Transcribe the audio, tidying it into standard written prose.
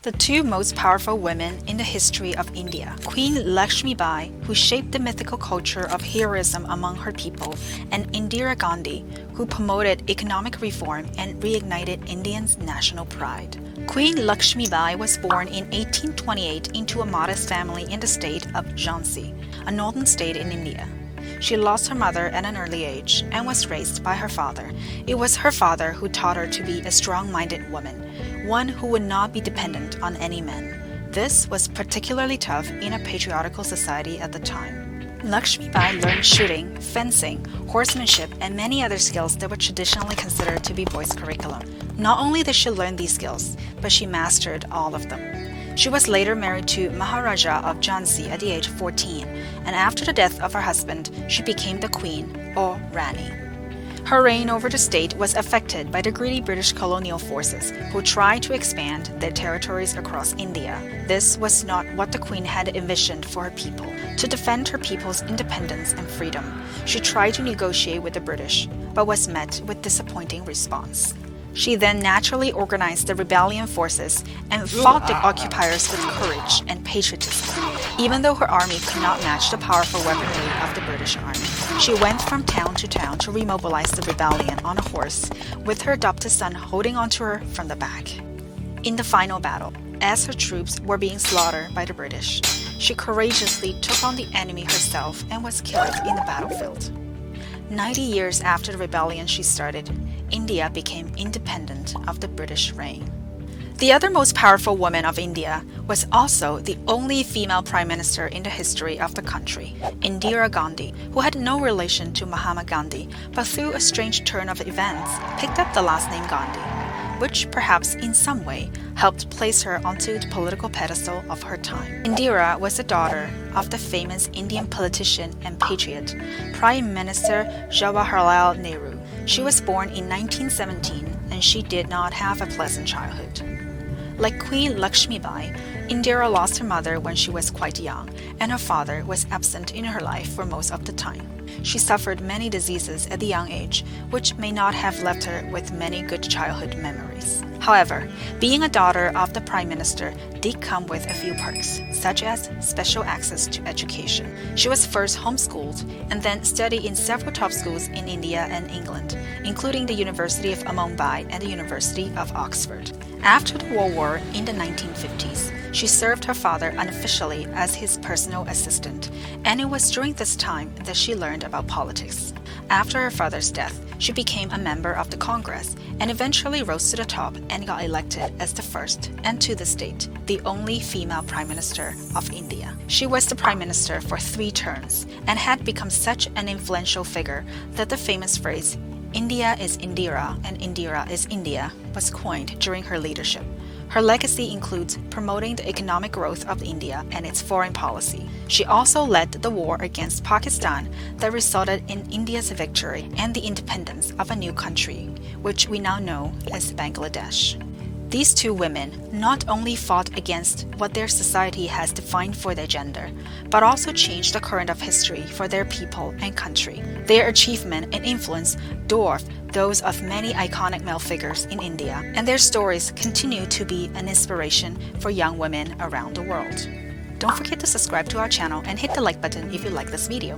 The two most powerful women in the history of India, Queen Lakshmi Bai, who shaped the mythical culture of heroism among her people, and Indira Gandhi, who promoted economic reform and reignited Indians' national pride. Queen Lakshmi Bai was born in 1828 into a modest family in the state of Jhansi, a northern state in India. She lost her mother at an early age and was raised by her father. It was her father who taught her to be a strong-minded woman, one who would not be dependent on any man. This was particularly tough in a patriarchal society at the time. Lakshmi Bai learned shooting, fencing, horsemanship, and many other skills that were traditionally considered to be boys' curriculum. Not only did she learn these skills, but she mastered all of them. She was later married to Maharaja of Jhansi at the age of 14, and after the death of her husband, she became the queen, or Rani. Her reign over the state was affected by the greedy British colonial forces, who tried to expand their territories across India. This was not what the queen had envisioned for her people. To defend her people's independence and freedom, she tried to negotiate with the British, but was met with disappointing response. She then naturally organized the rebellion forces and fought the occupiers with courage and patriotism. Even though her army could not match the powerful weaponry of the British army, she went from town to town to remobilize the rebellion on a horse, with her adopted son holding onto her from the back. In the final battle, as her troops were being slaughtered by the British, she courageously took on the enemy herself and was killed in the battlefield. 90 years after the rebellion she started, India became independent of the British reign. The other most powerful woman of India was also the only female prime minister in the history of the country, Indira Gandhi, who had no relation to Mahatma Gandhi, but through a strange turn of events, picked up the last name Gandhi, which perhaps in some way helped place her onto the political pedestal of her time. Indira was the daughter of the famous Indian politician and patriot, Prime Minister Jawaharlal Nehru. She was born in 1917 and she did not have a pleasant childhood. Like Queen Lakshmi Bai, Indira lost her mother when she was quite young, and her father was absent in her life for most of the time. She suffered many diseases at the young age, which may not have left her with many good childhood memories. However, being a daughter of the Prime Minister did come with a few perks, such as special access to education. She was first homeschooled and then studied in several top schools in India and England, including the University of Mumbai and the University of Oxford. After the World War in the 1950s, she served her father unofficially as his personal assistant, and it was during this time that she learned about politics. After her father's death, she became a member of the Congress and eventually rose to the top and got elected as the first, and to this date, the only female Prime Minister of India. She was the Prime Minister for 3 terms and had become such an influential figure that the famous phrase, "India is Indira and Indira is India," was coined during her leadership. Her legacy includes promoting the economic growth of India and its foreign policy. She also led the war against Pakistan that resulted in India's victory and the independence of a new country, which we now know as Bangladesh. These two women not only fought against what their society has defined for their gender, but also changed the current of history for their people and country. Their achievement and influence dwarf those of many iconic male figures in India, and their stories continue to be an inspiration for young women around the world. Don't forget to subscribe to our channel and hit the like button if you like this video.